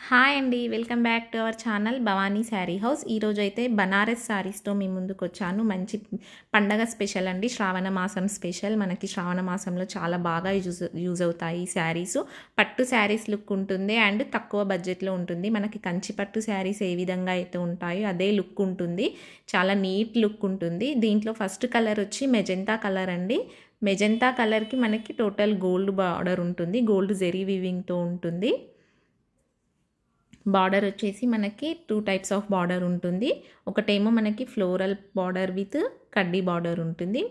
Hi అండి, welcome back to our channel Bhavani sari house. ఈరోజు అయితే బనారస్ శారీస్తో మీ ముందుకు వచ్చాను. మంచి పండగ స్పెషల్ అండి, శ్రావణ మాసం స్పెషల్. మనకి శ్రావణ మాసంలో చాలా బాగా యూజ్ అవుతాయి ఈ శారీస్. పట్టు శారీస్ లుక్ ఉంటుంది అండ్ తక్కువ బడ్జెట్లో ఉంటుంది. మనకి కంచి పట్టు శారీస్ ఏ విధంగా అయితే ఉంటాయో అదే లుక్ ఉంటుంది. చాలా నీట్ లుక్ ఉంటుంది. దీంట్లో ఫస్ట్ కలర్ వచ్చి మెజెంతా కలర్ అండి. మెజెంతా కలర్కి మనకి టోటల్ గోల్డ్ బార్డర్ ఉంటుంది, గోల్డ్ జెరీ వీవింగ్తో ఉంటుంది. బార్డర్ వచ్చేసి మనకి 2 టైప్స్ ఆఫ్ బార్డర్ ఉంటుంది. ఒకటేమో మనకి ఫ్లోరల్ బార్డర్ విత్ కడ్డీ బార్డర్ ఉంటుంది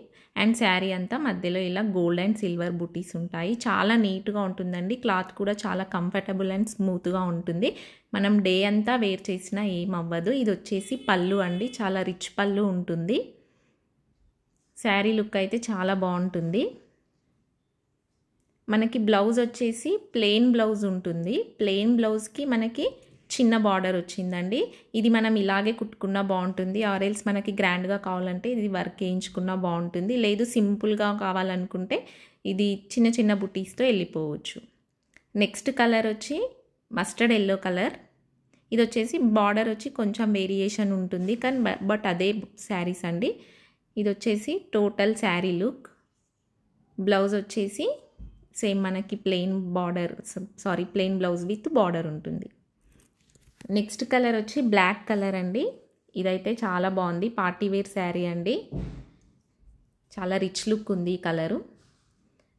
అండ్ శారీ అంతా మధ్యలో ఇలా గోల్డ్ అండ్ సిల్వర్ బుటీస్ ఉంటాయి. చాలా నీట్గా ఉంటుందండి. క్లాత్ కూడా చాలా కంఫర్టబుల్ అండ్ స్మూత్గా ఉంటుంది. మనం డే అంతా వేర్ చేసినా ఏం అవ్వదు. ఇది వచ్చేసి పళ్ళు అండి, చాలా రిచ్ పళ్ళు ఉంటుంది. శారీ లుక్ అయితే చాలా బాగుంటుంది. మనకి బ్లౌజ్ వచ్చేసి ప్లెయిన్ బ్లౌజ్ ఉంటుంది. ప్లెయిన్ బ్లౌజ్కి మనకి చిన్న బార్డర్ వచ్చిందండి. ఇది మనం ఇలాగే కుట్టుకున్నా బాగుంటుంది, ఆరెల్స్ మనకి గ్రాండ్గా కావాలంటే ఇది వర్క్ వేయించుకున్నా బాగుంటుంది. లేదు సింపుల్గా కావాలనుకుంటే ఇది చిన్న చిన్న బుటీస్తో వెళ్ళిపోవచ్చు. నెక్స్ట్ కలర్ వచ్చి మస్టర్డ్ ఎల్లో కలర్. ఇది వచ్చేసి బార్డర్ వచ్చి కొంచెం వేరియేషన్ ఉంటుంది కానీ బట్ అదే శారీస్ అండి. ఇది వచ్చేసి టోటల్ శారీ లుక్. బ్లౌజ్ వచ్చేసి సేమ్ మనకి ప్లెయిన్ బ్లౌజ్ విత్ బార్డర్ ఉంటుంది. నెక్స్ట్ కలర్ వచ్చి బ్లాక్ కలర్ అండి. ఇదైతే చాలా బాగుంది, పార్టీ వేర్ శారీ అండి. చాలా రిచ్ లుక్ ఉంది ఈ కలరు.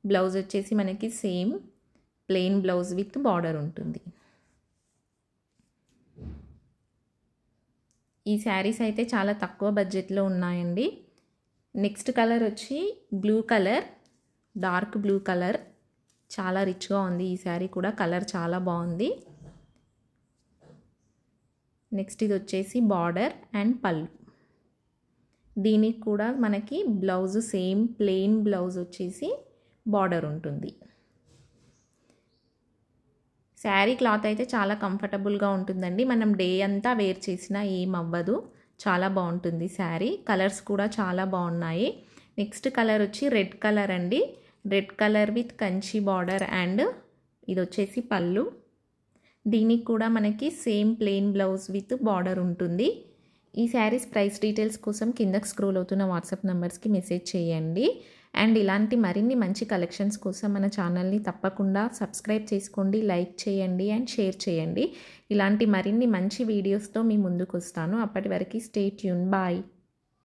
బ్లౌజ్ వచ్చేసి మనకి same plain blouse with border ఉంటుంది. ఈ శారీస్ అయితే చాలా తక్కువ బడ్జెట్లో ఉన్నాయండి. నెక్స్ట్ కలర్ వచ్చి blue colour, dark blue colour. చాలా రిచ్గా ఉంది ఈ శారీ కూడా, కలర్ చాలా బాగుంది. నెక్స్ట్ ఇది వచ్చేసి బార్డర్ అండ్ పళ్ళు. దీనికి కూడా మనకి బ్లౌజ్ సేమ్ ప్లెయిన్ బ్లౌజ్ వచ్చేసి బార్డర్ ఉంటుంది. శారీ క్లాత్ అయితే చాలా కంఫర్టబుల్గా ఉంటుందండి. మనం డే అంతా వేర్ చేసినా ఏం అవ్వదు, చాలా బాగుంటుంది శారీ. కలర్స్ కూడా చాలా బాగున్నాయి. నెక్స్ట్ కలర్ వచ్చి రెడ్ కలర్ అండి. Red colour with Kanchi border and ఇది వచ్చేసి పళ్ళు. దీనికి కూడా మనకి same plain blouse with border ఉంటుంది. ఈ శారీస్ ప్రైస్ డీటెయిల్స్ కోసం కిందకి స్క్రోల్ అవుతున్న వాట్సాప్ నెంబర్స్కి మెసేజ్ చేయండి. అండ్ ఇలాంటి మరిన్ని మంచి కలెక్షన్స్ కోసం మన ఛానల్ని తప్పకుండా సబ్స్క్రైబ్ చేసుకోండి, లైక్ చేయండి అండ్ షేర్ చేయండి. ఇలాంటి మరిన్ని మంచి వీడియోస్తో మీ ముందుకు వస్తాను. అప్పటి వరకు స్టే ట్యూన్. బాయ్.